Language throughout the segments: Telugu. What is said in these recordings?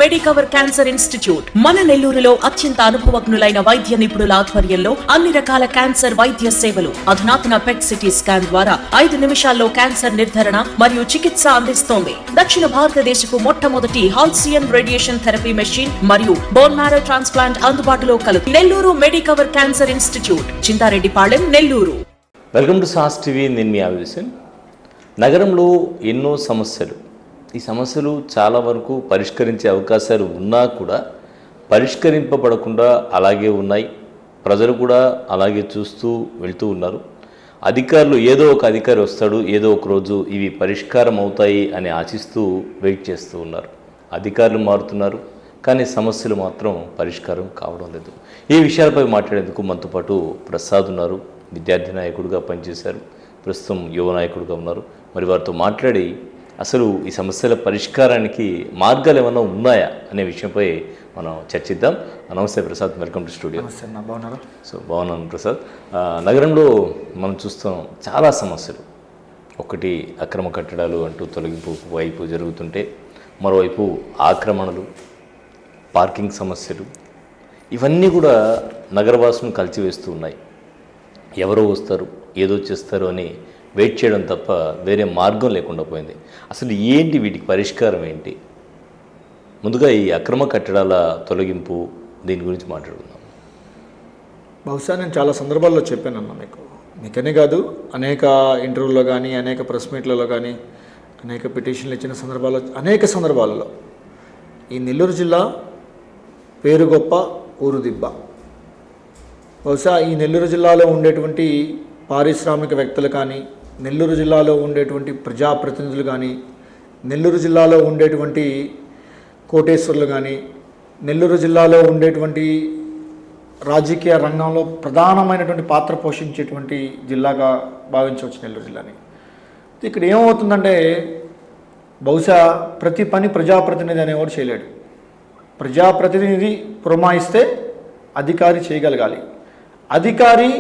మెడికవర్ క్యాన్సర్ ఇన్స్టిట్యూట్ మన నెల్లూరులో అత్యంత అనుభవజ్ఞులైన వైద్య నిపుణుల ఆధ్వర్యంలో అన్ని రకాల క్యాన్సర్ వైద్య సేవలు అధునాతన పెట్ సిటీ స్కాన్ ద్వారా 5 నిమిషాల్లో క్యాన్సర్ నిర్ధారణ మరియు చికిత్స అందిస్తోంది. దక్షిణ భారతదేశపు మొట్టమొదటి హాల్సియన్ రేడియేషన్ థెరపీ మెషిన్ మరియు బోన్ మ్యారో ట్రాన్స్ప్లాంట్ అందుబాటులో కలదు. Nellore Medicover cancer institute, Chintareddypalem, Nellore. Welcome to sauce TV. నేను మీ ఆవిషన్. నగరంలో ఎన్నో సమస్యలు, ఈ సమస్యలు చాలా వరకు పరిష్కరించే అవకాశాలు ఉన్నా కూడా పరిష్కరింపబడకుండా అలాగే ఉన్నాయి. ప్రజలు కూడా అలాగే చూస్తూ వెళ్తూ ఉన్నారు. అధికారులు ఏదో ఒక అధికారి వస్తాడు, ఏదో ఒక రోజు ఇవి పరిష్కారం అవుతాయి అని ఆశిస్తూ వెయిట్ చేస్తూ ఉన్నారు. అధికారులు మారుతున్నారు, కానీ సమస్యలు మాత్రం పరిష్కారం కావడం లేదు. ఈ విషయాలపై మాట్లాడేందుకు మనతో పాటు ప్రసాద్ ఉన్నారు. విద్యార్థి నాయకుడిగా పనిచేశారు, ప్రస్తుతం యువ నాయకుడిగా ఉన్నారు. మరి వారితో మాట్లాడి అసలు ఈ సమస్యల పరిష్కారానికి మార్గాలు ఏమైనా ఉన్నాయా అనే విషయంపై మనం చర్చిద్దాం. నమస్తే ప్రసాద్, వెల్కమ్ టు స్టూడియో. నమస్తే అన్న, బాగున్నారా? బాగున్నాను ప్రసాద్. నగరంలో మనం చూస్తాం చాలా సమస్యలు. ఒకటి అక్రమ కట్టడాలు అంటూ తొలగింపు వైపు జరుగుతుంటే, మరోవైపు ఆక్రమణలు, పార్కింగ్ సమస్యలు, ఇవన్నీ కూడా నగరవాసులను కలిసివేస్తూ ఉన్నాయి. ఎవరో వస్తారు, ఏదో చేస్తారు అని వెయిట్ చేయడం తప్ప వేరే మార్గం లేకుండా పోయింది. అసలు ఏంటి వీటికి పరిష్కారం ఏంటి? ముందుగా ఈ అక్రమ కట్టడాల తొలగింపు, దీని గురించి మాట్లాడుకుందాం. బహుశా నేను చాలా సందర్భాల్లో చెప్పానన్నా, మీకనే కాదు, అనేక ఇంటర్వ్యూలో కానీ, అనేక ప్రెస్ మీట్లలో కానీ, అనేక పిటిషన్లు ఇచ్చిన సందర్భాల్లో, అనేక సందర్భాలలో ఈ నెల్లూరు జిల్లా పేరు గొప్ప, ఊరు దిబ్బ. బహుశా ఈ నెల్లూరు జిల్లాలో ఉండేటువంటి పారిశ్రామికవేత్తలు కానీ, నెల్లూరు జిల్లాలో ఉండేటువంటి ప్రజాప్రతినిధులు కానీ, నెల్లూరు జిల్లాలో ఉండేటువంటి కోటేశ్వర్లు కానీ, నెల్లూరు జిల్లాలో ఉండేటువంటి రాజకీయ రంగంలో ప్రధానమైనటువంటి పాత్ర పోషించేటువంటి జిల్లాగా భావించవచ్చు నెల్లూరు జిల్లాని. ఇక్కడ ఏమవుతుందంటే, బహుశా ప్రతి పని ప్రజాప్రతినిధి అనేవాడు చేయలేడు. ప్రజాప్రతినిధి పురమాయిస్తే అధికారి చేయగలగాలి. అధికారి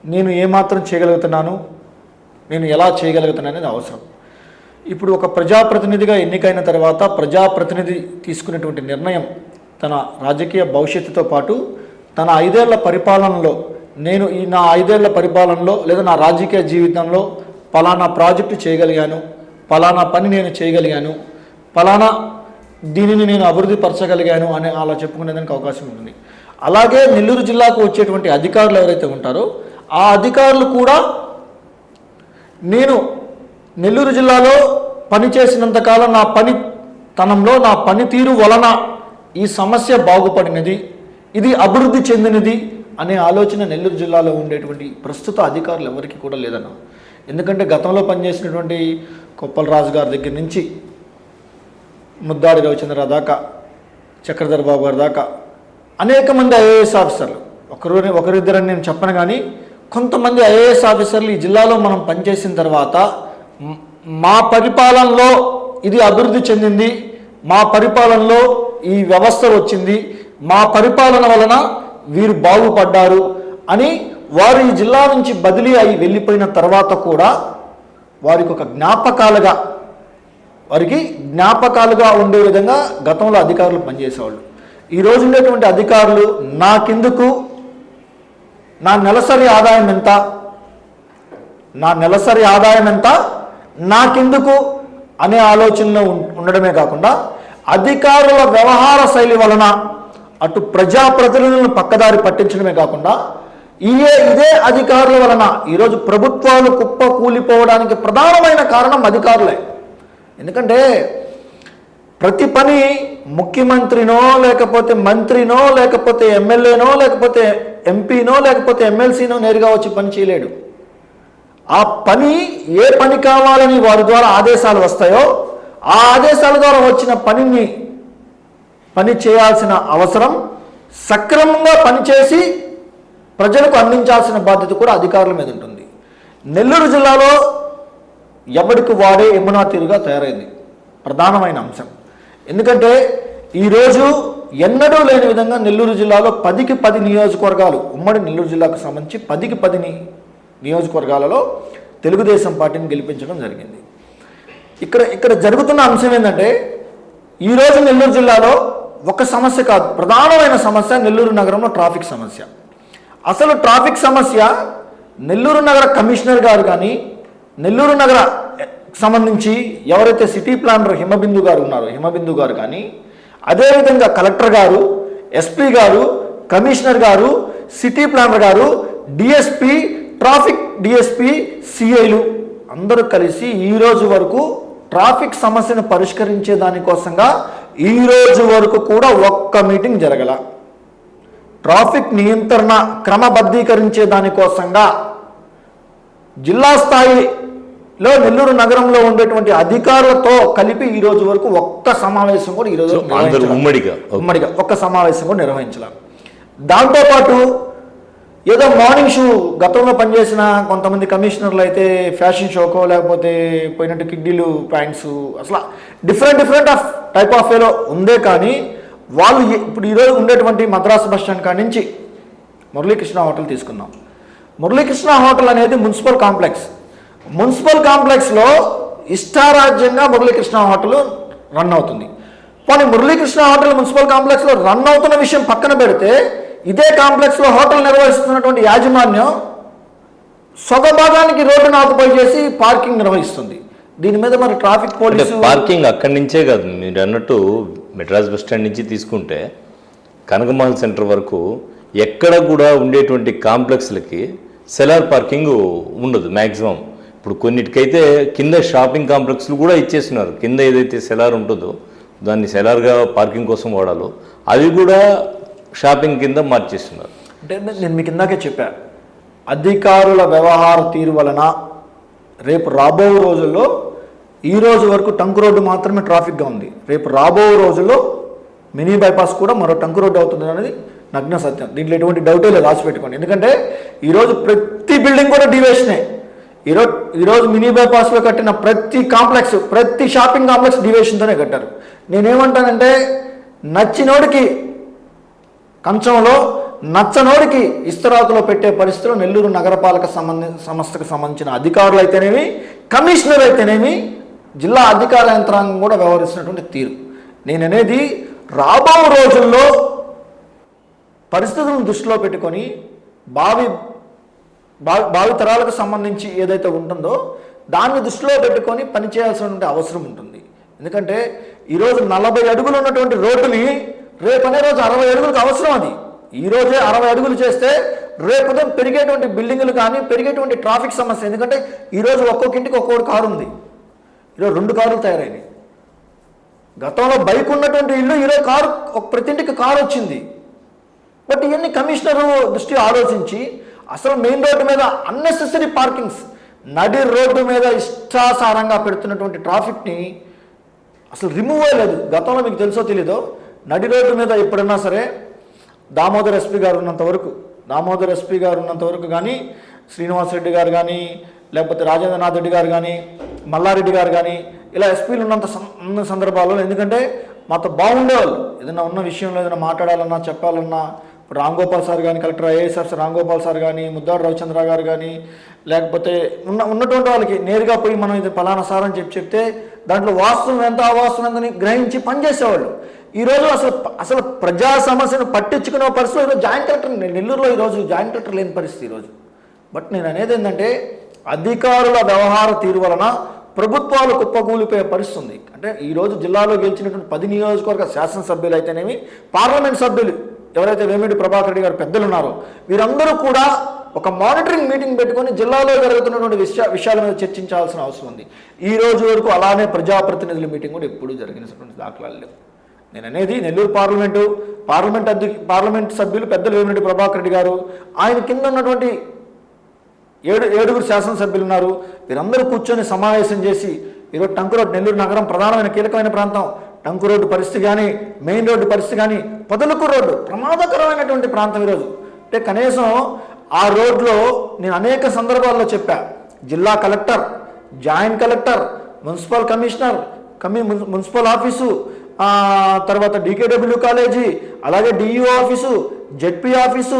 నేను ఏమాత్రం చేయగలుగుతున్నాను, నేను ఎలా చేయగలుగుతున్నాను అనేది అవసరం. ఇప్పుడు ఒక ప్రజాప్రతినిధిగా ఎన్నికైన తర్వాత ప్రజాప్రతినిధి తీసుకునేటువంటి నిర్ణయం తన రాజకీయ భవిష్యత్తుతో పాటు తన 5 ఏళ్ల పరిపాలనలో, నేను ఈ నా 5 ఏళ్ల పరిపాలనలో లేదా నా రాజకీయ జీవితంలో పలానా ప్రాజెక్టు చేయగలిగాను, పలానా పని నేను చేయగలిగాను, పలానా దీనిని నేను అభివృద్ధి పరచగలిగాను అని అలా చెప్పుకునేదానికి అవకాశం ఉంటుంది. అలాగే నెల్లూరు జిల్లాకు వచ్చేటువంటి అధికారులు ఎవరైతే ఉంటారో ఆ అధికారులు కూడా నేను నెల్లూరు జిల్లాలో పనిచేసినంతకాలం నా పనితనంలో, నా పనితీరు వలన ఈ సమస్య బాగుపడినది, ఇది అభివృద్ధి చెందినది అనే ఆలోచన నెల్లూరు జిల్లాలో ఉండేటువంటి ప్రస్తుత అధికారులు ఎవరికి కూడా లేదన్న. ఎందుకంటే గతంలో పనిచేసినటువంటి కొప్పలరాజు గారి దగ్గర నుంచి ముద్దాడి రవిచంద్ర దాకా, చక్రధర్ బాబు గారి దాకా అనేక మంది ఐఏఎస్ ఆఫీసర్లు, ఒకరిద్దరని నేను చెప్పను కానీ కొంతమంది ఐఏఎస్ ఆఫీసర్లు ఈ జిల్లాలో మనం పనిచేసిన తర్వాత మా పరిపాలనలో ఇది అభివృద్ధి చెందింది, మా పరిపాలనలో ఈ వ్యవస్థ వచ్చింది, మా పరిపాలన వలన వీరు బాగుపడ్డారు అని వారు ఈ జిల్లా నుంచి బదిలీ అయి వెళ్ళిపోయిన తర్వాత కూడా వారికి ఒక జ్ఞాపకాలుగా ఉండే విధంగా గతంలో అధికారులు పనిచేసేవాళ్ళు. ఈరోజు ఉండేటువంటి అధికారులు నాకెందుకు, నా నెలసరి ఆదాయం ఎంత, నాకెందుకు అనే ఆలోచనలో ఉండడమే కాకుండా అధికారుల వ్యవహార శైలి వలన అటు ప్రజాప్రతినిధులను పక్కదారి పట్టించడమే కాకుండా ఇదే అధికారుల వలన ఈరోజు ప్రభుత్వాలు కుప్ప కూలిపోవడానికి ప్రధానమైన కారణం అధికారులే. ఎందుకంటే ప్రతి పని ముఖ్యమంత్రినో, లేకపోతే మంత్రినో, లేకపోతే ఎమ్మెల్యేనో, లేకపోతే ఎంపీనో, లేకపోతే ఎమ్మెల్సీనో నేరుగా వచ్చి పని చేయలేడు. ఆ పని ఏ పని కావాలని వారి ద్వారా ఆదేశాలు వస్తాయో ఆ ఆదేశాల ద్వారా వచ్చిన పని చేయాల్సిన అవసరం, సక్రమంగా పనిచేసి ప్రజలకు అందించాల్సిన బాధ్యత కూడా అధికారుల మీద ఉంటుంది. నెల్లూరు జిల్లాలో ఎవరికి వాడే యమునా తీరుగా తయారైంది ప్రధానమైన అంశం. ఎందుకంటే ఈరోజు ఎన్నడూ లేని విధంగా నెల్లూరు జిల్లాలో 10కి 10 నియోజకవర్గాలు, ఉమ్మడి నెల్లూరు జిల్లాకు సంబంధించి 10కి 10 నియోజకవర్గాలలో తెలుగుదేశం పార్టీని గెలిపించడం జరిగింది. ఇక్కడ జరుగుతున్న అంశం ఏంటంటే ఈరోజు నెల్లూరు జిల్లాలో ఒక సమస్య కాదు, ప్రధానమైన సమస్య నెల్లూరు నగరంలో ట్రాఫిక్ సమస్య. అసలు ట్రాఫిక్ సమస్య నెల్లూరు నగర కమిషనర్ గారు కానీ, నెల్లూరు నగర సంబంధించి ఎవరైతే సిటీ ప్లానర్ హిమబిందు గారు కానీ, అదేవిధంగా కలెక్టర్ గారు, ఎస్పీ గారు, కమిషనర్ గారు, సిటీ ప్లానర్ గారు, డిఎస్పి, ట్రాఫిక్ డిఎస్పి, సిఐలు అందరూ కలిసి ఈరోజు వరకు ట్రాఫిక్ సమస్యను పరిష్కరించే దానికోసంగా ఈరోజు వరకు కూడా ఒక్క మీటింగ్ జరగల. ట్రాఫిక్ నియంత్రణ క్రమబద్ధీకరించే దానికోసంగా జిల్లా స్థాయిలో నెల్లూరు నగరంలో ఉండేటువంటి అధికారులతో కలిపి ఈ రోజు వరకు ఒక్క సమావేశం కూడా ఈరోజు ఉమ్మడిగా ఒక్క సమావేశం కూడా నిర్వహించలేం. దాంతోపాటు ఏదో మార్నింగ్ షో గతంలో పనిచేసిన కొంతమంది కమిషనర్లు అయితే ఫ్యాషన్ షోకో లేకపోతే పోయినట్టు కిడ్డీలు ప్యాంట్స్ అసలు డిఫరెంట్ ఆఫ్ టైప్ ఆఫ్ వేలో ఉందే కానీ వాళ్ళు ఇప్పుడు ఈరోజు ఉండేటువంటి మద్రాసు బస్ స్టాండ్ కాడి నుంచి మురళీకృష్ణ హోటల్ తీసుకున్నాం. మురళీకృష్ణ హోటల్ అనేది మున్సిపల్ కాంప్లెక్స్లో ఇష్టారాజ్యంగా మురళీకృష్ణ హోటల్ రన్ అవుతుంది. కానీ మురళీకృష్ణ హోటల్ మున్సిపల్ కాంప్లెక్స్లో రన్ అవుతున్న విషయం పక్కన పెడితే ఇదే కాంప్లెక్స్లో హోటల్ నిర్వహిస్తున్నటువంటి యాజమాన్యం సొగభాగానికి రోడ్డును ఆకుపై చేసి పార్కింగ్ నిర్వహిస్తుంది. దీని మీద మరి ట్రాఫిక్ పోలీసు పార్కింగ్ అక్కడి నుంచే కాదు, మీరు అన్నట్టు మెడ్రాస్ బస్ స్టాండ్ నుంచి తీసుకుంటే కనకమహల్ సెంటర్ వరకు ఎక్కడ కూడా ఉండేటువంటి కాంప్లెక్స్లకి సెలార్ పార్కింగ్ ఉండదు మ్యాక్సిమం. ఇప్పుడు కొన్నిటికైతే కింద షాపింగ్ కాంప్లెక్స్లు కూడా ఇచ్చేస్తున్నారు. కింద ఏదైతే సెలార్ ఉంటుందో దాన్ని సెలార్గా పార్కింగ్ కోసం వాడాలో అవి కూడా షాపింగ్ కింద మార్చేస్తున్నారు. అంటే నేను మీకు ఇందాకే చెప్పా, అధికారుల వ్యవహార తీరు వలన రేపు రాబో రోజుల్లో ఈ రోజు వరకు టంకు రోడ్డు మాత్రమే ట్రాఫిక్గా ఉంది. రేపు రాబో రోజుల్లో మినీ బైపాస్ కూడా మరో టంకు రోడ్డు అవుతుంది అనేది నగ్న సత్యం. దీంట్లో ఎటువంటి డౌటే లేదు, రాసి పెట్టుకోండి. ఎందుకంటే ఈరోజు ప్రతి బిల్డింగ్ కూడా డివేషనే. ఈరోజు మినీ బైపాస్లో కట్టిన ప్రతి కాంప్లెక్స్, ప్రతి షాపింగ్ కాంప్లెక్స్ డివేషన్తోనే కట్టారు. నేనేమంటానంటే నచ్చినోడికి కంచంలో, నచ్చనోడికి ఇస్తరాకులో పెట్టే పరిస్థితులు నెల్లూరు నగరపాలక సంస్థకు సంబంధించిన అధికారులు అయితేనేమి, కమిషనర్ అయితేనేమి, జిల్లా అధికార యంత్రాంగం కూడా వ్యవహరిస్తున్నటువంటి తీరు. నేననేది రాబో రోజుల్లో పరిస్థితులను దృష్టిలో పెట్టుకొని భావి తరాలకు సంబంధించి ఏదైతే ఉంటుందో దాన్ని దృష్టిలో పెట్టుకొని పనిచేయాల్సినటువంటి అవసరం ఉంటుంది. ఎందుకంటే ఈరోజు 40 అడుగులు ఉన్నటువంటి రోడ్డుని రేపనే రోజు 60 అడుగులకు అవసరం. అది ఈరోజే 60 అడుగులు చేస్తే రేపు పెరిగేటువంటి బిల్డింగులు కానీ పెరిగేటువంటి ట్రాఫిక్ సమస్య. ఎందుకంటే ఈరోజు ఒక్కొక్క ఇంటికి ఒక్కొక్క కారు ఉంది, ఈరోజు 2 కార్లు తయారైనాయి. గతంలో బైక్ ఉన్నటువంటి ఇల్లు ఈరోజు ప్రతి ఇంటికి కారు వచ్చింది. బట్ ఇవన్నీ కమిషనరు దృష్టి ఆలోచించి అసలు మెయిన్ రోడ్డు మీద అన్నెసెసరీ పార్కింగ్స్, నడి రోడ్డు మీద ఇష్టాసారంగా పెడుతున్నటువంటి ట్రాఫిక్ని అసలు రిమూవ్ అయ్యలేదు. గతంలో మీకు తెలుసో తెలీదో, నడి రోడ్డు మీద ఎప్పుడన్నా సరే దామోదర్ ఎస్పీ గారు ఉన్నంత వరకు కానీ, శ్రీనివాసరెడ్డి గారు కానీ, లేకపోతే రాజేంద్రనాథ్ రెడ్డి గారు కానీ, మల్లారెడ్డి గారు కానీ, ఇలా ఎస్పీలు ఉన్న సందర్భాల్లో ఎందుకంటే మాతో బాగుండేవాళ్ళు. ఏదైనా ఉన్న విషయంలో ఏదైనా మాట్లాడాలన్నా చెప్పాలన్నా, ఇప్పుడు రాంగోపాల్ సార్ కానీ, collector IAS officer Ramgopal sir కానీ, ముద్దాడు రవిచంద్ర గారు కానీ, లేకపోతే ఉన్నటువంటి వాళ్ళకి నేరుగా పోయి మనం ఇది పలానా సార్ అని చెప్తే దాంట్లో వాస్తవం ఎంత అవాస్తవం ఎంతని గ్రహించి పనిచేసేవాళ్ళు. ఈరోజు అసలు ప్రజా సమస్యను పట్టించుకునే పరిస్థితులు ఈరోజు జాయింట్ కలెక్టర్ నెల్లూరులో ఈరోజు జాయింట్ కలెక్టర్ లేని పరిస్థితి ఈరోజు. బట్ నేను అనేది ఏంటంటే అధికారుల వ్యవహార తీరు వలన ప్రభుత్వాలు కుప్పకూలిపోయే పరిస్థితి ఉంది. అంటే ఈరోజు జిల్లాలో గెలిచినటువంటి 10 నియోజకవర్గ శాసనసభ్యులు అయితేనేమి, పార్లమెంట్ సభ్యులు ఎవరైతే వేమిరెడ్డి ప్రభాకర్ రెడ్డి గారు పెద్దలు ఉన్నారో వీరందరూ కూడా ఒక మానిటరింగ్ మీటింగ్ పెట్టుకొని జిల్లాలో జరుగుతున్నటువంటి విషయాల మీద చర్చించాల్సిన అవసరం ఉంది. ఈ రోజు వరకు అలానే ప్రజాప్రతినిధుల మీటింగ్ కూడా ఎప్పుడూ జరిగినటువంటి దాఖలాలు లేవు. నేను అనేది నెల్లూరు పార్లమెంట్ సభ్యులు పెద్దలు వేమిరెడ్డి ప్రభాకర్ రెడ్డి గారు, ఆయన కింద ఉన్నటువంటి 7 శాసనసభ్యులు ఉన్నారు. వీరందరూ కూర్చొని సమావేశం చేసి ఈరోజు టంకు రోడ్, నెల్లూరు నగరం ప్రధానమైన కీలకమైన ప్రాంతం, టంకు రోడ్డు పరిస్థితి కానీ, మెయిన్ రోడ్డు పరిస్థితి కానీ, పొదలకు రోడ్డు ప్రమాదకరమైనటువంటి ప్రాంతం ఈరోజు. అంటే కనీసం ఆ రోడ్లో నేను అనేక సందర్భాల్లో చెప్పా, జిల్లా collector, joint collector, municipal commissioner, municipal office, తర్వాత DKW కాలేజీ, అలాగే DEO office, ZP office,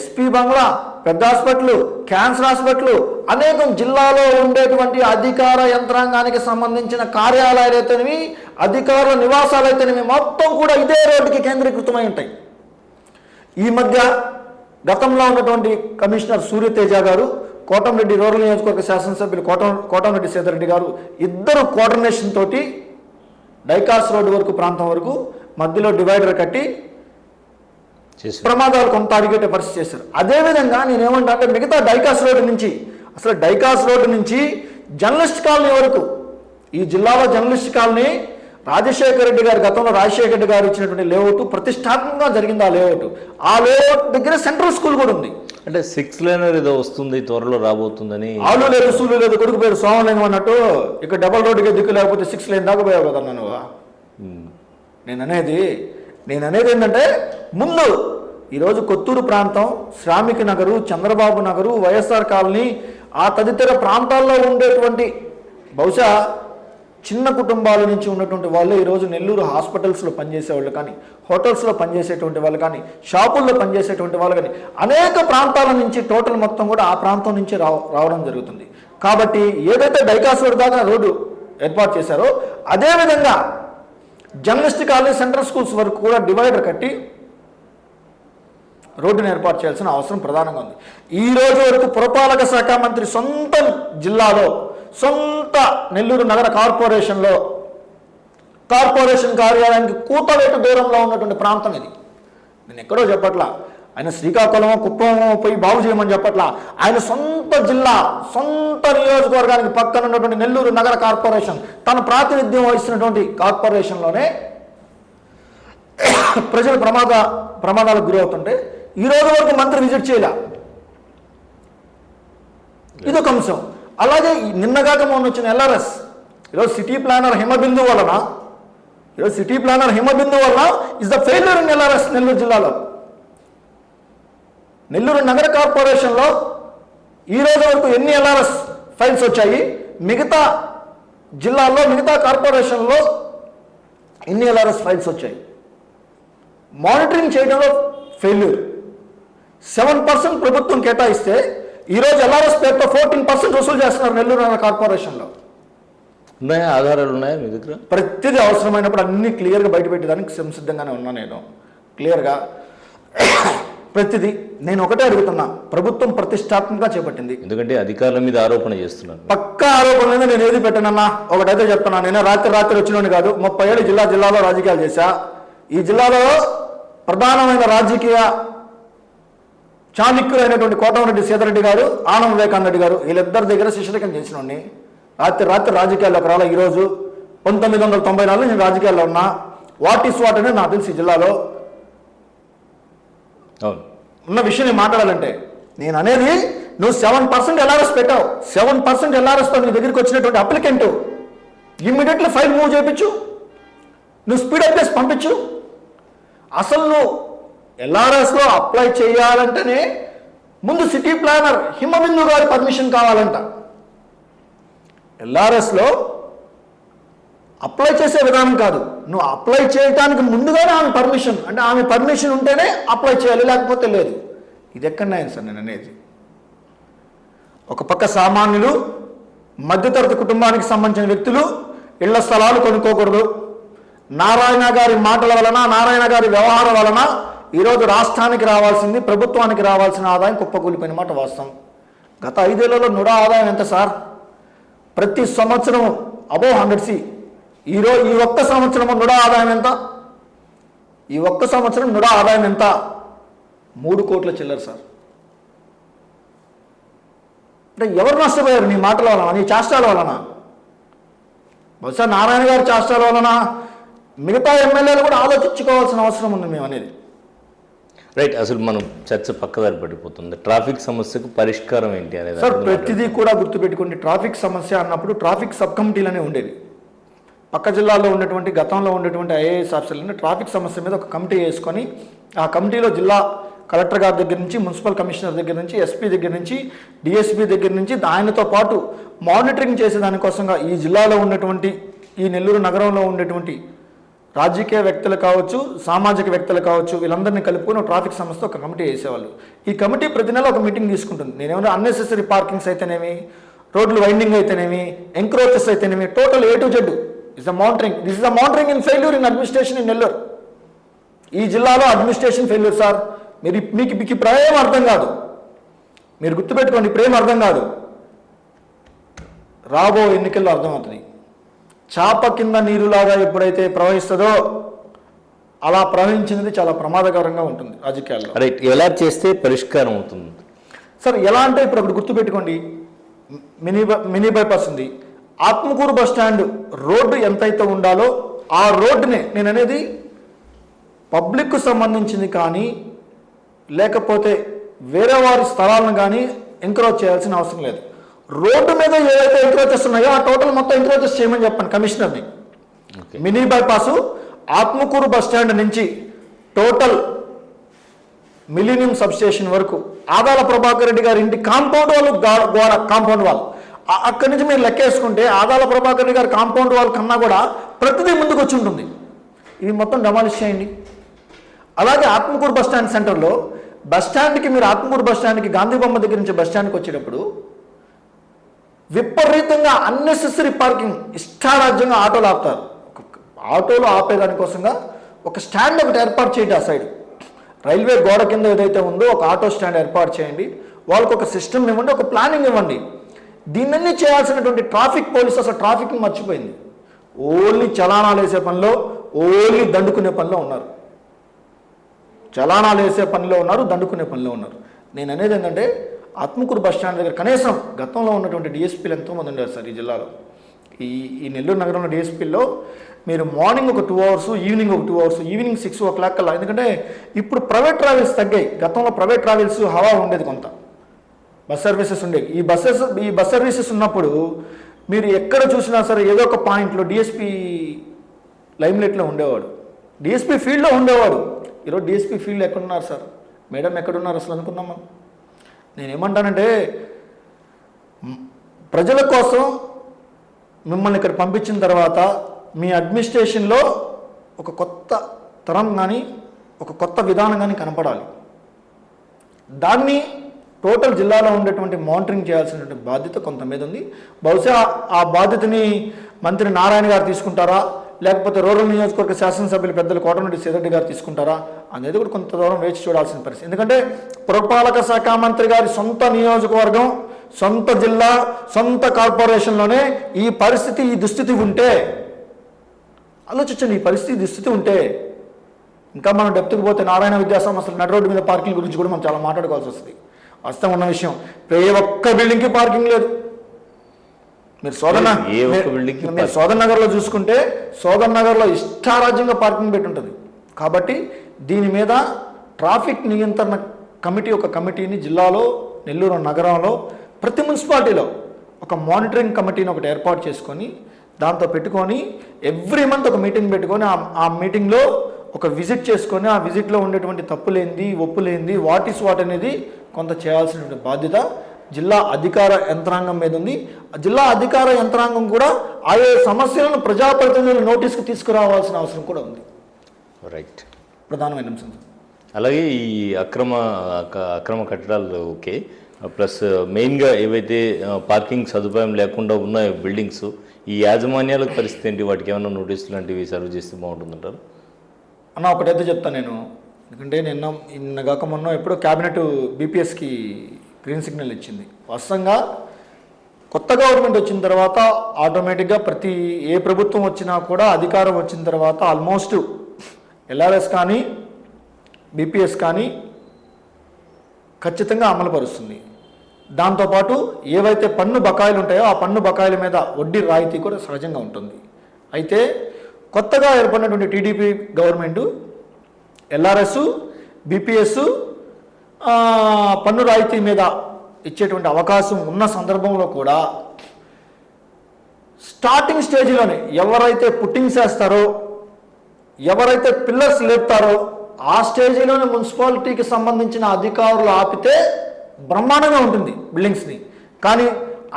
SP బంగ్లా, పెద్ద హాస్పిటల్, క్యాన్సర్ హాస్పిటల్, అనేకం జిల్లాలో ఉండేటువంటి అధికార యంత్రాంగానికి సంబంధించిన కార్యాలయాలు అయితేనేవి, అధికారుల నివాసాలు అయితేనేవి మొత్తం కూడా ఇదే రోడ్డుకి కేంద్రీకృతమై ఉంటాయి. ఈ మధ్య గతంలో ఉన్నటువంటి కమిషనర్ సూర్యతేజ గారు, కోటంరెడ్డి రూరల్ నియోజకవర్గ శాసనసభ్యులు కోటంరెడ్డి సీతారెడ్డి గారు ఇద్దరు కోఆర్డినేషన్ తోటి డైకాస్ రోడ్డు వరకు ప్రాంతం వరకు మధ్యలో డివైడర్ కట్టి ప్రమాదాలు కొంత అరిగేటే పరిస్థితి చేశారు. అదేవిధంగా నేనేమంటా అంటే మిగతా డైకాస్ రోడ్డు నుంచి, అసలు డైకాస్ రోడ్డు నుంచి జర్నలిస్ట్ కాలనీ వరకు, ఈ జిల్లాలో జర్నలిస్ట్ కాలనీ రాజశేఖర రెడ్డి గారు, గతంలో రాజశేఖర రెడ్డి గారు ఇచ్చినటువంటి లేఅవుట్ ప్రతిష్టాత్మకంగా జరిగింది. ఆ లేఅవుట్ దగ్గర సెంట్రల్ స్కూల్ కూడా ఉంది. అంటే 6 లేనర్ ఏదో వస్తుంది, త్వరలో రాబోతుందని. ఆలు లేదు, సూలు లేదు, కొడుకు పేరు సోమలింగం అన్నట్టు ఇక డబల్ రోడ్డుకి దిక్కు లేకపోతే 6 లేన్ దాకా పోయావు కదా నువ్వు. నేను అనేది ఏంటంటే, ముందు ఈరోజు కొత్తూరు ప్రాంతం, శ్రామిక నగరు, చంద్రబాబు నగరు, వైఎస్ఆర్ కాలనీ, ఆ తదితర ప్రాంతాల్లో ఉండేటువంటి బహుశా చిన్న కుటుంబాల నుంచి ఉన్నటువంటి వాళ్ళు ఈరోజు నెల్లూరు హాస్పిటల్స్లో పనిచేసేవాళ్ళు కానీ, హోటల్స్లో పనిచేసేటువంటి వాళ్ళు కానీ, షాపుల్లో పనిచేసేటువంటి వాళ్ళు కానీ, అనేక ప్రాంతాల నుంచి టోటల్ మొత్తం కూడా ఆ ప్రాంతం నుంచి రావడం జరుగుతుంది. కాబట్టి ఏదైతే డైకాస్ రోడ్ దాకా రోడ్డు ఏర్పాటు చేశారో, అదేవిధంగా జర్నలిస్ట్ కాలనీ, సెంట్రల్ స్కూల్స్ వరకు కూడా డివైడర్ కట్టి రోడ్డును ఏర్పాటు చేయాల్సిన అవసరం ప్రధానంగా ఉంది. ఈ రోజు వరకు పురపాలక శాఖ మంత్రి సొంత జిల్లాలో, సొంత నెల్లూరు నగర కార్పొరేషన్ కార్యాలయానికి కూతవేటు దూరంలో ఉన్నటువంటి ప్రాంతం ఇది. నేను ఎక్కడో చెప్పట్లా, ఆయన శ్రీకాకుళం, కుప్పం పోయి బాగు చేయమని చెప్పట్లా. ఆయన సొంత జిల్లా, సొంత నియోజకవర్గానికి పక్కన ఉన్నటువంటి నెల్లూరు నగర కార్పొరేషన్, తన ప్రాతినిధ్యం వహిస్తున్నటువంటి కార్పొరేషన్లోనే ప్రజలు ప్రమాదాలకు గురవుతుంటే ఈ రోజు వరకు మంత్రి విజిట్ చేయలే. ఇదొక అంశం. అలాగే నిన్నగాక మొన్న వచ్చిన ఎల్ఆర్ఎస్, ఈరోజు సిటీ ప్లానర్ హిమబిందు వలన is the failure in LRS. Nellore జిల్లాలో, నెల్లూరు నగర కార్పొరేషన్లో ఈ రోజు వరకు ఎన్ని ఎల్ఆర్ఎస్ ఫైల్స్ వచ్చాయి, మిగతా జిల్లాల్లో, మిగతా కార్పొరేషన్లో ఎన్ని ఎల్ఆర్ఎస్ ఫైల్స్ వచ్చాయి, మానిటరింగ్ చేయడంలో ఫెయిల్యూర్. 7% ప్రభుత్వం కేటాయిస్తే ఈరోజు ఎల్ఆర్ఎస్ పేరుతో 14% వసూలు చేస్తున్నారు నెల్లూరు నగర కార్పొరేషన్లో. ఉన్నాయా, ఆధారాలు ఉన్నాయా మీ దగ్గర? ప్రతిదీ అవసరమైనప్పుడు అన్ని క్లియర్గా బయటపెట్టడానికి సిద్ధంగానే ఉన్నా. నేను క్లియర్గా ప్రతిదీ నేను ఒకటే అడుగుతున్నా, ప్రభుత్వం ప్రతిష్టాత్మకంగా చేపట్టింది. ఎందుకంటే అధికారుల మీద ఆరోపణ చేస్తున్నాను. పక్కా ఆరోపణ మీద నేను ఏది పెట్టనన్నా. ఒకటైతే చెప్తున్నా, నేను రాత్రి వచ్చినోని కాదు, 30 ఏళ్ళు జిల్లాలో రాజకీయాలు చేశా. ఈ జిల్లాలో ప్రధానమైన రాజకీయ చాణక్యులైనటువంటి కోటంరెడ్డి సీతారెడ్డి గారు, ఆనం వివేకానంద రెడ్డి గారు, వీళ్ళిద్దరి దగ్గర శిష్యరికం చేసినోడిని. రాత్రి రాజకీయాల్లోకి రాలా. ఈరోజు 1994 నేను రాజకీయాల్లో ఉన్నా. వాట్ అనేది నాకు తెలిసి జిల్లాలో ఉన్న విషయం నేను మాట్లాడాలంటే, నేను అనేది నువ్వు 7% ఎల్ఆర్ఎస్ పెట్టావు. 7% ఎల్ఆర్ఎస్తో నీ దగ్గరికి వచ్చినటువంటి అప్లికెంట్ ఇమ్మీడియట్లీ ఫైల్ మూవ్ చేయించు, నువ్వు స్పీడప్ చేసి పంపించు. అసలు నువ్వు ఎల్ఆర్ఎస్లో అప్లై చేయాలంటేనే ముందు సిటీ ప్లానర్ హిమబిందు గారి పర్మిషన్ కావాలంట. ఎల్ఆర్ఎస్లో అప్లై చేసే విధానం కాదు, నువ్వు అప్లై చేయడానికి ముందుగానే ఆమె పర్మిషన్, అంటే ఆమె పర్మిషన్ ఉంటేనే అప్లై చేయాలి, లేకపోతే లేదు. ఇది ఎక్కడైనా సార్ నేను అనేది. ఒక పక్క సామాన్యులు, మధ్యతరగతి కుటుంబానికి సంబంధించిన వ్యక్తులు ఇళ్ల స్థలాలు కొనుక్కోకూడదు. నారాయణ గారి మాటల వలన, నారాయణ గారి వ్యవహారం వలన ఈరోజు రాష్ట్రానికి రావాల్సింది, ప్రభుత్వానికి రావాల్సిన ఆదాయం కుప్పకూలిపోయిన మాట వాస్తవం. గత 5 ఏళ్లలో నుడా ఆదాయం ఎంత సార్? ప్రతి సంవత్సరం అబోవ్ 100C. ఈ ఒక్క సంవత్సరం నుడా ఆదాయం ఎంత? ఈ ఒక్క సంవత్సరం నుడా ఆదాయం ఎంత? 3 కోట్ల చిల్లర సార్. అంటే ఎవరు నష్టపోయారు నీ మాటల వలన, నీ చేష్టాల వలన? బహుశా నారాయణ గారి చేష్టాల వలన మిగతా ఎమ్మెల్యేలు కూడా ఆలోచించుకోవాల్సిన అవసరం ఉంది మేము అనేది. రైట్. అసలు మనం చర్చ పక్కదారి పడిపోతుంది. ట్రాఫిక్ సమస్యకు పరిష్కారం ఏంటి అనేది సార్ ప్రతిదీ కూడా గుర్తుపెట్టుకోండి. ట్రాఫిక్ సమస్య అన్నప్పుడు ట్రాఫిక్ సబ్ కమిటీలనే ఉండేది. పక్క జిల్లాలో ఉన్నటువంటి, గతంలో ఉన్నటువంటి ఐఏఎస్ ఆఫీసర్లని ట్రాఫిక్ సమస్య మీద ఒక కమిటీ వేసుకొని, ఆ కమిటీలో జిల్లా కలెక్టర్ గారి దగ్గర నుంచి, మున్సిపల్ కమిషనర్ దగ్గర నుంచి, ఎస్పీ దగ్గర నుంచి, డిఎస్పీ దగ్గర నుంచి, ఆయనతో పాటు మానిటరింగ్ చేసే దానికోసంగా ఈ జిల్లాలో ఉన్నటువంటి, ఈ నెల్లూరు నగరంలో ఉండేటువంటి రాజకీయ వ్యక్తులు కావచ్చు, సామాజిక వ్యక్తులు కావచ్చు, వీళ్ళందరినీ కలుపుకొని ట్రాఫిక్ సంస్థ ఒక కమిటీ వేసేవాళ్ళు. ఈ కమిటీ ప్రతి నెల ఒక మీటింగ్ తీసుకుంటుంది. నేనేమన్నా అన్నెసెసరీ పార్కింగ్స్ అయితేనేమి, రోడ్లు వైండింగ్ అయితేనేమి, ఎంక్రోచెస్ అయితేనేమి, total A to Z is the monitoring. This is the monitoring in failure in administration in Nellore. ఈ జిల్లాలో అడ్మినిస్ట్రేషన్ ఫెయిల్యూర్ సార్. మీకు ప్రేమ అర్థం కాదు. మీరు గుర్తుపెట్టుకోండి, ప్రేమ అర్థం కాదు, రాబో ఎన్నికల్లో అర్థమవుతుంది. చాప కింద నీరులాగా ఎప్పుడైతే ప్రవహిస్తుందో అలా ప్రవహించినది చాలా ప్రమాదకరంగా ఉంటుంది రాజకీయాల్లో. రైట్, ఎలా చేస్తే పరిష్కారం అవుతుంది సార్? ఎలా అంటే ఇప్పుడు ఒకటి గుర్తుపెట్టుకోండి, మినీ బైపాస్ ఉంది, ఆత్మకూరు బస్ స్టాండ్ రోడ్డు ఎంతైతే ఉండాలో ఆ రోడ్డునే, నేను అనేది పబ్లిక్కు సంబంధించింది కానీ లేకపోతే వేరే వారి స్థలాలను కానీ ఎంకరేజ్ చేయాల్సిన అవసరం లేదు. రోడ్డు మీద ఏవైతే ఎంకరేజెస్ ఉన్నాయో ఆ టోటల్ మొత్తం ఎంకరేజెస్ చేయమని చెప్పండి కమిషనర్ని. Mini bypass Atmakur bus stand నుంచి టోటల్ మిలీనియం సబ్స్టేషన్ వరకు ఆదాల ప్రభాకర్ రెడ్డి గారి ఇంటి కాంపౌండ్ వాళ్ళు, గోడ కాంపౌండ్ వాళ్ళు, అక్కడి నుంచి మీరు లెక్కేసుకుంటే ఆదాల ప్రభాకర్ రెడ్డి గారి కాంపౌండ్ వాళ్ళ కన్నా కూడా ప్రతిదీ ముందుకు వచ్చి ఉంటుంది. ఇవి మొత్తం డెమాలిష్ చేయండి. అలాగే ఆత్మకూరు బస్ స్టాండ్ సెంటర్లో బస్ స్టాండ్కి, మీరు ఆత్మకూరు బస్ స్టాండ్కి గాంధీ బొమ్మ దగ్గర నుంచి బస్ స్టాండ్కి వచ్చేటప్పుడు విపరీతంగా అన్నెసెసరీ పార్కింగ్, ఇష్టారాజ్యంగా ఆటోలు ఆపుతారు. ఆటోలు ఆపేదానికోసంగా ఒక స్టాండ్ ఒకటి ఏర్పాటు చేయండి. ఆ సైడ్ రైల్వే గోడ కింద ఏదైతే ఉందో ఒక ఆటో స్టాండ్ ఏర్పాటు చేయండి. వాళ్ళకు ఒక సిస్టమ్ ఇవ్వండి, ఒక ప్లానింగ్ ఇవ్వండి. దీన్ని చేయాల్సినటువంటి ట్రాఫిక్ పోలీసు అసలు ట్రాఫిక్ని మర్చిపోయింది. ఓన్లీ చలానాలు వేసే పనిలో, ఓన్లీ దండుకునే పనిలో ఉన్నారు. చలానాలు వేసే పనిలో ఉన్నారు, దండుకునే పనిలో ఉన్నారు. నేను అనేది ఏంటంటే ఆత్మకూరు బస్ స్టాండ్ దగ్గర కనీసం గతంలో ఉన్నటువంటి డిఎస్పీలు ఎంతోమంది ఉన్నారు సార్ ఈ జిల్లాలో. ఈ నెల్లూరు నగరంలో డిఎస్పీల్లో మీరు మార్నింగ్ ఒక 2 hours, ఈవినింగ్ ఒక 2 hours, ఈవినింగ్ 6 o'clock కల్లా. ఎందుకంటే ఇప్పుడు ప్రైవేట్ ట్రావెల్స్ తగ్గాయి. గతంలో ప్రైవేట్ ట్రావెల్స్ హవా ఉండేది, కొంత బస్ సర్వీసెస్ ఉండేవి. ఈ బస్ సర్వీసెస్ ఉన్నప్పుడు మీరు ఎక్కడ చూసినా సరే ఏదో ఒక పాయింట్లో డిఎస్పీ లైమ్లైట్లో ఉండేవాడు, డిఎస్పీ ఫీల్డ్లో ఉండేవాడు. ఈరోజు డిఎస్పీ ఫీల్డ్ ఎక్కడున్నారు సార్? మేడం ఎక్కడున్నారు అసలు అనుకున్నాం మనం. నేనేమంటానంటే ప్రజల కోసం మిమ్మల్ని ఇక్కడ పంపించిన తర్వాత మీ అడ్మినిస్ట్రేషన్లో ఒక కొత్త తరం కానీ ఒక కొత్త విధానం కానీ కనపడాలి. దాన్ని టోటల్ జిల్లాలో ఉండేటువంటి మానిటరింగ్ చేయాల్సినటువంటి బాధ్యత కొంత మీద ఉంది. బహుశా ఆ బాధ్యతని మంత్రి నారాయణ గారు తీసుకుంటారా, లేకపోతే రూరల్ నియోజకవర్గ శాసనసభ్యులు పెద్దలు కోటమిరెడ్డి శ్రీధర్ గారు తీసుకుంటారా అనేది కూడా కొంత దూరం వేచి చూడాల్సిన పరిస్థితి. ఎందుకంటే పురపాలక శాఖ మంత్రి గారి సొంత నియోజకవర్గం, సొంత జిల్లా, సొంత కార్పొరేషన్లోనే ఈ పరిస్థితి, ఈ దుస్థితి ఉంటే ఆలోచించండి. ఈ పరిస్థితి, దుస్థితి ఉంటే ఇంకా మనం డెప్త్కి పోతే నారాయణ విద్యాసంస్థలు నడి రోడ్డు మీద పార్కింగ్ గురించి కూడా మనం చాలా మాట్లాడుకోవాల్సి వస్తుంది. వాస్తవం ఉన్న విషయం, ఏ ఒక్క బిల్డింగ్కి పార్కింగ్ లేదు. మీరు సోదర్ నగర్లో చూసుకుంటే సోదర్ నగర్లో ఇష్టారాజ్యంగా పార్కింగ్ పెట్టి ఉంటుంది. కాబట్టి దీని మీద ట్రాఫిక్ నియంత్రణ కమిటీ, ఒక కమిటీని జిల్లాలో, నెల్లూరు నగరంలో ప్రతి మున్సిపాలిటీలో ఒక మానిటరింగ్ కమిటీని ఒకటి ఏర్పాటు చేసుకొని దాంతో పెట్టుకొని ఎవ్రీ మంత్ ఒక మీటింగ్ పెట్టుకొని ఆ మీటింగ్లో ఒక విజిట్ చేసుకొని ఆ విజిట్లో ఉండేటువంటి తప్పులేంది, ఒప్పులేంది, వాట్ ఈస్ వాట్ అనేది కొంత చేయాల్సినటువంటి బాధ్యత జిల్లా అధికార యంత్రాంగం మీద ఉంది. జిల్లా అధికార యంత్రాంగం కూడా ఆయా సమస్యలను ప్రజాప్రతినిధుల నోటీస్కి తీసుకురావాల్సిన అవసరం కూడా ఉంది. రైట్, ప్రధానమైన అంశం. అలాగే ఈ అక్రమ కట్టడాలు ఓకే, ప్లస్ మెయిన్గా ఏవైతే పార్కింగ్ సదుపాయం లేకుండా ఉన్న బిల్డింగ్స్, ఈ యాజమాన్యాల పరిస్థితి ఏంటి? వాటికి ఏమైనా నోటీసులు లాంటివి సర్వ్ చేస్తే బాగుంటుందంటారు? అన్న ఒకటైతే చెప్తాను నేను, ఎందుకంటే నిన్నగాక మొన్న ఎప్పుడో క్యాబినెట్ బీపీఎస్కి గ్రీన్ సిగ్నల్ ఇచ్చింది. వాస్తవంగా కొత్త గవర్నమెంట్ వచ్చిన తర్వాత ఆటోమేటిక్గా ఏ ప్రభుత్వం వచ్చినా కూడా అధికారం వచ్చిన తర్వాత ఆల్మోస్ట్ ఎల్ఆర్ఎస్ కానీ బీపీఎస్ కానీ ఖచ్చితంగా అమలుపరుస్తుంది. దాంతోపాటు ఏవైతే పన్ను బకాయిలు ఉంటాయో ఆ పన్ను బకాయిల మీద వడ్డీ రాయితీ కూడా సహజంగా ఉంటుంది. అయితే కొత్తగా ఏర్పడినటువంటి టీడీపీ గవర్నమెంటు ఎల్ఆర్ఎస్, బీపీఎస్ పన్ను రాయితీ మీద ఇచ్చేటువంటి అవకాశం ఉన్న సందర్భంలో కూడా స్టార్టింగ్ స్టేజ్లోనే ఎవరైతే పుట్టింగ్స్ వేస్తారో, ఎవరైతే పిల్లర్స్ లేపుతారో ఆ స్టేజ్లోనే మున్సిపాలిటీకి సంబంధించిన అధికారులు ఆపితే బ్రహ్మాండంగా ఉంటుంది బిల్డింగ్స్ని. కానీ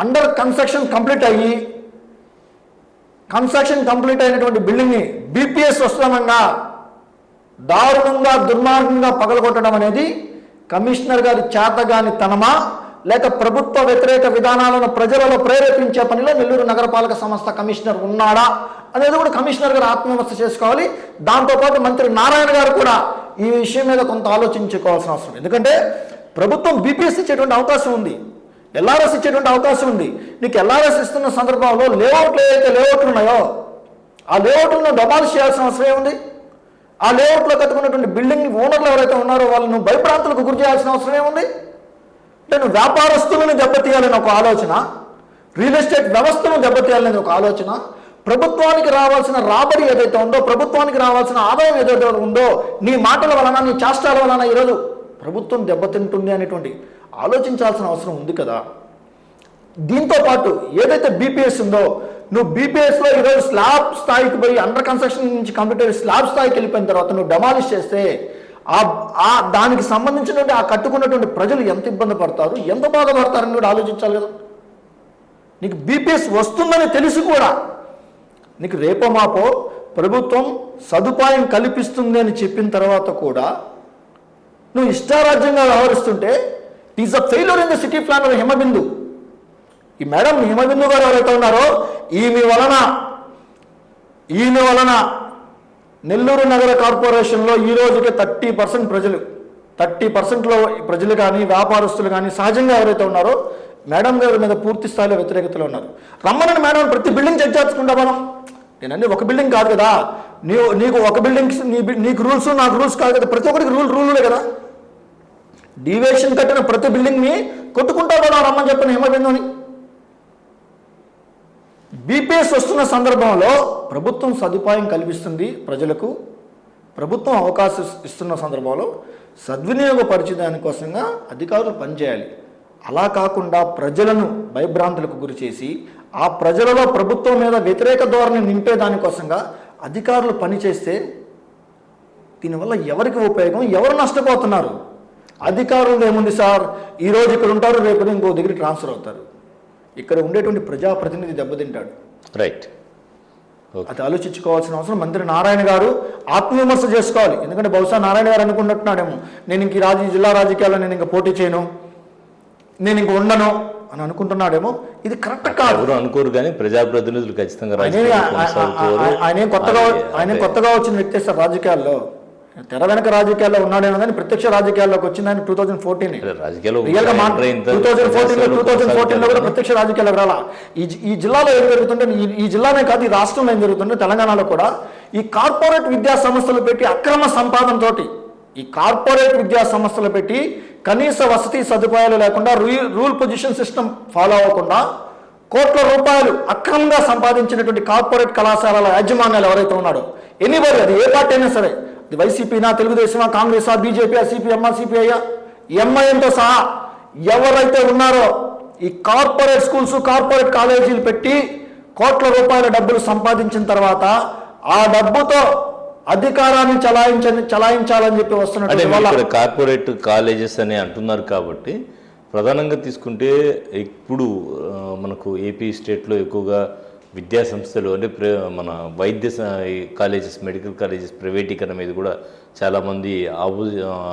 అండర్ కన్స్ట్రక్షన్ కంప్లీట్ అయ్యి కన్స్ట్రక్షన్ కంప్లీట్ అయినటువంటి బిల్డింగ్ని బీపీఎస్ వస్తానంగా దారుణంగా దుర్మార్గంగా పగలగొట్టడం అనేది కమిషనర్ గారి చేతగాని తనమా లేక ప్రభుత్వ వ్యతిరేక విధానాలను ప్రజలలో ప్రేరేపించే పనిలో నెల్లూరు నగరపాలక సంస్థ కమిషనర్ ఉన్నాడా అనేది కూడా కమిషనర్ గారు ఆత్మవిమర్శ చేసుకోవాలి. దాంతోపాటు మంత్రి నారాయణ గారు కూడా ఈ విషయం మీద కొంత ఆలోచించుకోవాల్సిన అవసరం. ఎందుకంటే ప్రభుత్వం బీపీఎస్ ఇచ్చేటువంటి అవకాశం ఉంది, ఎల్ఆర్ఎస్ ఇచ్చేటువంటి అవకాశం ఉంది. నీకు ఎల్ఆర్ఎస్ ఇస్తున్న సందర్భంలో లేఅవుట్లు ఏవైతే లేఅవుట్లు ఉన్నాయో ఆ లేఅవుట్లను డమాలిష్ చేయాల్సిన అవసరం ఏముంది? ఆ లేఅవుట్లో కట్టుకున్నటువంటి బిల్డింగ్ ఓనర్లు ఎవరైతే ఉన్నారో వాళ్ళను భయభ్రాంతులకు గురి చేయాల్సిన అవసరం ఏముంది? అంటే నువ్వు వ్యాపారస్తులను దెబ్బతీయాలని ఒక ఆలోచన, రియల్ ఎస్టేట్ వ్యవస్థను దెబ్బతీయాలని ఒక ఆలోచన, ప్రభుత్వానికి రావాల్సిన రాబడి ఏదైతే ఉందో, ప్రభుత్వానికి రావాల్సిన ఆదాయం ఏదైతే ఉందో, నీ మాటల వలన నీ చేష్టాల వలన ఈరోజు ప్రభుత్వం దెబ్బతింటుంది అనేటువంటి ఆలోచించాల్సిన అవసరం ఉంది కదా. దీంతో పాటు ఏదైతే బీపీఎస్ ఉందో, నువ్వు బీపీఎస్లో ఈరోజు స్లాబ్ స్థాయికి పోయి అండర్ కన్స్ట్రక్షన్ నుంచి కంప్లీట్ అయ్యి స్లాబ్ స్థాయికి వెళ్ళిపోయిన తర్వాత నువ్వు డెమాలిష్ చేస్తే దానికి సంబంధించినటువంటి ఆ కట్టుకున్నటువంటి ప్రజలు ఎంత ఇబ్బంది పడతారు, ఎంత బాధపడతారని కూడా ఆలోచించాలి కదా. నీకు బీపీఎస్ వస్తుందని తెలిసి కూడా నీకు రేపో మాపో ప్రభుత్వం సదుపాయం కల్పిస్తుంది అని చెప్పిన తర్వాత కూడా నువ్వు ఇష్టారాజ్యంగా వ్యవహరిస్తుంటే it is a failure in the city planner Himabindu. ఈ మేడం హిమబిందు గారు ఎవరైతే ఉన్నారో ఈమె వలన నెల్లూరు నగర కార్పొరేషన్లో ఈ రోజుకి 30% ప్రజలు కానీ వ్యాపారస్తులు కానీ సహజంగా ఎవరైతే ఉన్నారో మేడం గారి మీద పూర్తి స్థాయిలో వ్యతిరేకతలో ఉన్నారు. రమ్మని మేడం ప్రతి బిల్డింగ్ చెక్ చేసుకుంటా మనం. నేనండి ఒక బిల్డింగ్ కాదు కదా, నీకు ఒక బిల్డింగ్ నీకు రూల్స్ నాకు రూల్స్ కాదు కదా, ప్రతి ఒక్కరికి రూలులే కదా. డీవియేషన్ కట్టిన ప్రతి బిల్డింగ్ని కొట్టుకుంటా కదా రమ్మని చెప్పిన హిమబిందుని. బీపీఎస్ వస్తున్న సందర్భంలో ప్రభుత్వం సదుపాయం కల్పిస్తుంది ప్రజలకు, ప్రభుత్వం అవకాశం ఇస్తున్న సందర్భంలో సద్వినియోగపరిచే దానికోసంగా అధికారులు పనిచేయాలి. అలా కాకుండా ప్రజలను భయభ్రాంతులకు గురి చేసి ఆ ప్రజలలో ప్రభుత్వం మీద వ్యతిరేక ధోరణి నింపే దానికోసంగా అధికారులు పనిచేస్తే దీనివల్ల ఎవరికి ఉపయోగం, ఎవరు నష్టపోతున్నారు? అధికారులు ఏముంది సార్, ఈరోజు ఇక్కడ ఉంటారు, రేపు ఇంకో దగ్గర ట్రాన్స్ఫర్ అవుతారు. ఇక్కడ ఉండేటువంటి ప్రజాప్రతినిధి దెబ్బతింటాడు. రైట్, అది ఆలోచించుకోవాల్సిన అవసరం మంత్రి నారాయణ గారు ఆత్మవిమర్శ చేసుకోవాలి. ఎందుకంటే బహుశా నారాయణ గారు అనుకుంటున్నాడేమో నేను ఇంక జిల్లా రాజకీయాల్లో నేను ఇంకా పోటీ చేయను, నేను ఇంక ఉండను అని అనుకుంటున్నాడేమో. ఇది కరెక్ట్ కాదు. ఎవరు అనుకోరు కానీ ప్రజాప్రతినిధులు ఖచ్చితంగా ఆయన కొత్తగా వచ్చిన వ్యక్తి సార్ రాజకీయాల్లో. తెర వెనక రాజకీయాల్లో ఉన్నాడేమో కానీ ప్రత్యక్ష రాజకీయాల్లోకి వచ్చింది ఆయన 2014లో కూడా ప్రత్యక్ష రాజకీయాలకు రాలా. ఈ జిల్లాలో ఏం జరుగుతుంటే, ఈ జిల్లానే కాదు ఈ రాష్ట్రంలో ఏం జరుగుతుంటే, తెలంగాణలో కూడా ఈ కార్పొరేట్ విద్యా సంస్థలు పెట్టి అక్రమ సంపాదనతోటి, ఈ కార్పొరేట్ విద్యా సంస్థలు పెట్టి కనీస వసతి సదుపాయాలు లేకుండా రూల్ పొజిషన్ సిస్టమ్ ఫాలో అవ్వకుండా కోట్ల రూపాయలు అక్రమంగా సంపాదించినటువంటి కార్పొరేట్ కళాశాలల యాజమాన్యాలు ఎవరైతే ఉన్నాడో, ఎనీబడి అది ఏ పార్టీ అయినా సరే, ఇది వైసీపీనా, తెలుగుదేశమా, కాంగ్రెసా, బీజేపీ, సిపిఎంఆ, సిపిఐ, ఎంఐఎంతో సహా ఎవరైతే ఉన్నారో ఈ కార్పొరేట్ స్కూల్స్, కార్పొరేట్ కాలేజీలు పెట్టి కోట్ల రూపాయల డబ్బులు సంపాదించిన తర్వాత ఆ డబ్బుతో అధికారాన్ని చలాయించాలని చెప్పి వస్తున్నట్టు కార్పొరేట్ కాలేజెస్ అని అంటున్నారు. కాబట్టి ప్రధానంగా తీసుకుంటే ఇప్పుడు మనకు ఏపీ స్టేట్లో ఎక్కువగా విద్యా సంస్థలు అంటే మన వైద్య కాలేజెస్, మెడికల్ కాలేజెస్ ప్రైవేటీకరణ మీద కూడా చాలామంది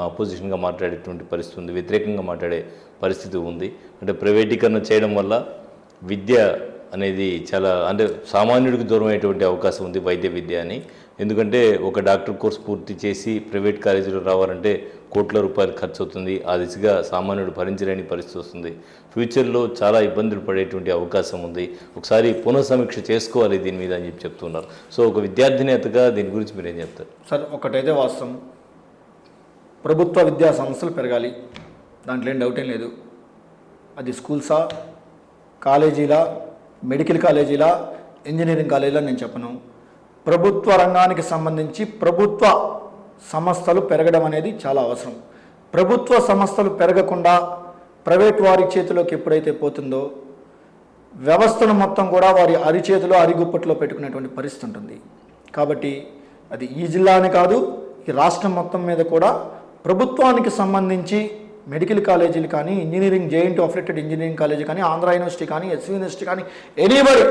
అపోజిషన్గా మాట్లాడేటువంటి పరిస్థితి ఉంది, వ్యతిరేకంగా మాట్లాడే పరిస్థితి ఉంది. అంటే ప్రైవేటీకరణ చేయడం వల్ల విద్య అనేది చాలా అంటే సామాన్యుడికి దూరం అయ్యేటువంటి అవకాశం ఉంది వైద్య విద్య అని. ఎందుకంటే ఒక డాక్టర్ కోర్స్ పూర్తి చేసి ప్రైవేట్ కాలేజీలో రావాలంటే కోట్ల రూపాయలు ఖర్చు అవుతుంది. ఆ దిశగా సామాన్యుడు భరించలేని పరిస్థితి వస్తుంది. ఫ్యూచర్లో చాలా ఇబ్బందులు పడేటువంటి అవకాశం ఉంది. ఒకసారి పునఃసమీక్ష చేసుకోవాలి దీని మీద అని చెప్పి చెప్తున్నారు. సో ఒక విద్యార్థినేతగా దీని గురించి మీరు ఏం చెప్తారు? సార్, ఒకటైతే వాస్తవం, ప్రభుత్వ విద్యా సంస్థలు పెరగాలి, దాంట్లో ఏం డౌట్ ఏం లేదు. అది స్కూల్సా, కాలేజీలా, మెడికల్ కాలేజీలా, ఇంజనీరింగ్ కాలేజీలా నేను చెప్పను. ప్రభుత్వ రంగానికి సంబంధించి ప్రభుత్వ సంస్థలు పెరగడం అనేది చాలా అవసరం. ప్రభుత్వ సంస్థలు పెరగకుండా ప్రైవేట్ వారి చేతిలోకి ఎప్పుడైతే పోతుందో వ్యవస్థను మొత్తం కూడా వారి అరిచేతిలో అరిగుప్పట్లో పెట్టుకునేటువంటి పరిస్థితి ఉంటుంది. కాబట్టి అది ఈ జిల్లానే కాదు, ఈ రాష్ట్రం మొత్తం మీద కూడా ప్రభుత్వానికి సంబంధించి మెడికల్ కాలేజీలు కానీ, engineering JNT affiliated engineering college కానీ, ఆంధ్ర యూనివర్సిటీ కానీ, ఎస్వి యూనివర్సిటీ కానీ, ఎనీబడి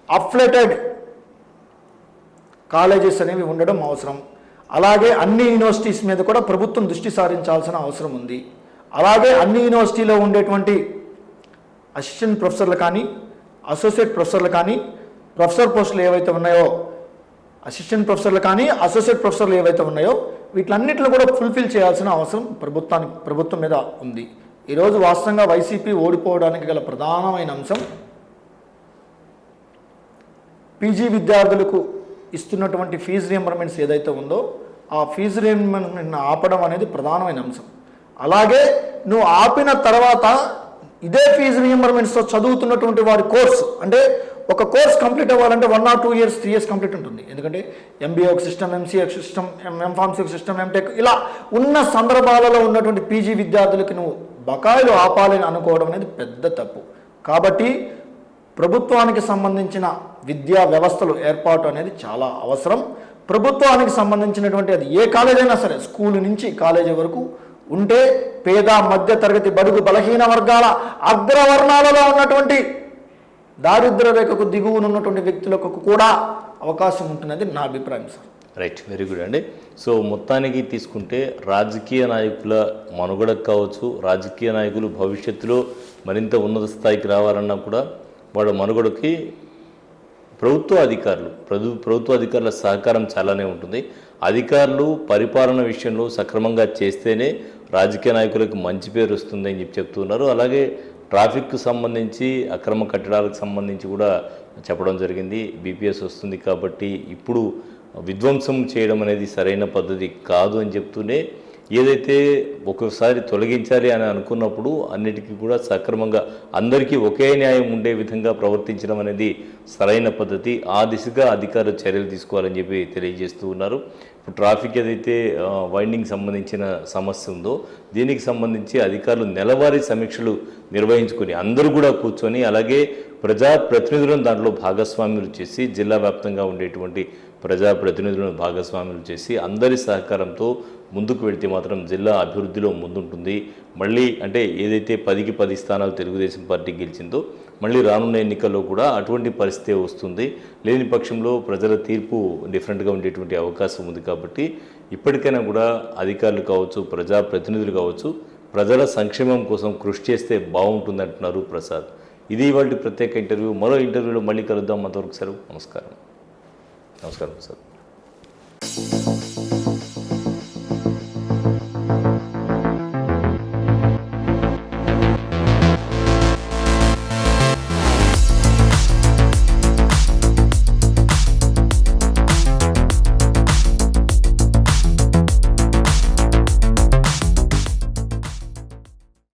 అఫిలియేటెడ్ కాలేజెస్ అనేవి ఉండడం అవసరం. అలాగే అన్ని యూనివర్సిటీస్ మీద కూడా ప్రభుత్వం దృష్టి సారించాల్సిన అవసరం ఉంది. అలాగే అన్ని యూనివర్సిటీలో ఉండేటువంటి అసిస్టెంట్ ప్రొఫెసర్లు కానీ, అసోసియేట్ ప్రొఫెసర్లు కానీ, ప్రొఫెసర్ పోస్టులు ఏవైతే ఉన్నాయో, అసిస్టెంట్ ప్రొఫెసర్లు కానీ, అసోసియేట్ ప్రొఫెసర్లు ఏవైతే ఉన్నాయో, వీటిలన్నింటిలో కూడా ఫుల్ఫిల్ చేయాల్సిన అవసరం ప్రభుత్వం మీద ఉంది. ఈరోజు వాస్తవంగా వైసీపీ ఓడిపోవడానికి గల ప్రధానమైన అంశం పీజీ విద్యార్థులకు ఇస్తున్నటువంటి ఫీజు రియంబర్మెంట్స్ ఏదైతే ఉందో ఆ ఫీజు రియంబర్మెంట్ని ఆపడం అనేది ప్రధానమైన అంశం. అలాగే నువ్వు ఆపిన తర్వాత ఇదే ఫీజు రియంబర్మెంట్స్తో చదువుతున్నటువంటి వారి కోర్సు, అంటే ఒక కోర్స్ కంప్లీట్ అవ్వాలంటే 1 or 2 years 3 years కంప్లీట్ ఉంటుంది. ఎందుకంటే ఎంబీఏ ఒక సిస్టమ్, ఎంసీఏ ఒక సిస్టమ్, ఎంఫార్మసీ ఒక సిస్టమ్, ఎంటెక్, ఇలా ఉన్న సందర్భాలలో ఉన్నటువంటి పీజీ విద్యార్థులకి నువ్వు బకాయిలు ఆపాలని అనుకోవడం అనేది పెద్ద తప్పు. కాబట్టి ప్రభుత్వానికి సంబంధించిన విద్యా వ్యవస్థలు ఏర్పాటు అనేది చాలా అవసరం. ప్రభుత్వానికి సంబంధించినటువంటి అది ఏ కాలేజ్ అయినా సరే, స్కూల్ నుంచి కాలేజీ వరకు ఉంటే పేద మధ్య తరగతి బడుగు బలహీన వర్గాల అగ్రవర్ణాలలో ఉన్నటువంటి దారిద్ర్య రేఖకు దిగువన ఉన్నటువంటి వ్యక్తులకు కూడా అవకాశం ఉంటున్నది నా అభిప్రాయం సార్. రైట్, వెరీ గుడ్ అండి. సో మొత్తానికి తీసుకుంటే రాజకీయ నాయకుల మనుగడకు కావచ్చు, రాజకీయ నాయకులు భవిష్యత్తులో మరింత ఉన్నత స్థాయికి రావాలన్నా కూడా వాళ్ళ మనుగడకి ప్రభుత్వ అధికారుల సహకారం చాలానే ఉంటుంది. అధికారులు పరిపాలన విషయంలో సక్రమంగా చేస్తేనే రాజకీయ నాయకులకు మంచి పేరు వస్తుందని చెప్తున్నారు. అలాగే ట్రాఫిక్కు సంబంధించి, అక్రమ కట్టడాలకు సంబంధించి కూడా చెప్పడం జరిగింది. బీపీఎస్ వస్తుంది కాబట్టి ఇప్పుడు విధ్వంసం చేయడం అనేది సరైన పద్ధతి కాదు అని చెప్తూనే, ఏదైతే ఒక్కొక్కసారి తొలగించాలి అని అనుకున్నప్పుడు అన్నిటికీ కూడా సక్రమంగా అందరికీ ఒకే న్యాయం ఉండే విధంగా ప్రవర్తించడం అనేది సరైన పద్ధతి. ఆ దిశగా అధికారులు చర్యలు తీసుకోవాలని చెప్పి తెలియజేస్తూ ఉన్నారు. ఇప్పుడు ట్రాఫిక్ ఏదైతే వైండింగ్ సంబంధించిన సమస్య ఉందో దీనికి సంబంధించి అధికారులు నెలవారీ సమీక్షలు నిర్వహించుకొని అందరూ కూడా కూర్చొని, అలాగే ప్రజాప్రతినిధులను దాంట్లో భాగస్వాములు చేసి, జిల్లా వ్యాప్తంగా ఉండేటువంటి ప్రజాప్రతినిధులను భాగస్వాములు చేసి అందరి సహకారంతో ముందుకు వెళితే మాత్రం జిల్లా అభివృద్ధిలో ముందుంటుంది. మళ్ళీ అంటే ఏదైతే 10కి 10 స్థానాలు తెలుగుదేశం పార్టీ గెలిచిందో మళ్ళీ రానున్న ఎన్నికల్లో కూడా అటువంటి పరిస్థితే వస్తుంది. లేని పక్షంలో ప్రజల తీర్పు డిఫరెంట్గా ఉండేటువంటి అవకాశం ఉంది. కాబట్టి ఇప్పటికైనా కూడా అధికారులు కావచ్చు, ప్రజాప్రతినిధులు కావచ్చు, ప్రజల సంక్షేమం కోసం కృషి చేస్తే బాగుంటుంది అంటున్నారు ప్రసాద్. ఇది ఇవాళ ప్రత్యేక ఇంటర్వ్యూ. మరో ఇంటర్వ్యూలో మళ్ళీ కలుద్దాం. అంతవరకు సెలవు. నమస్కారం ప్రసాద్.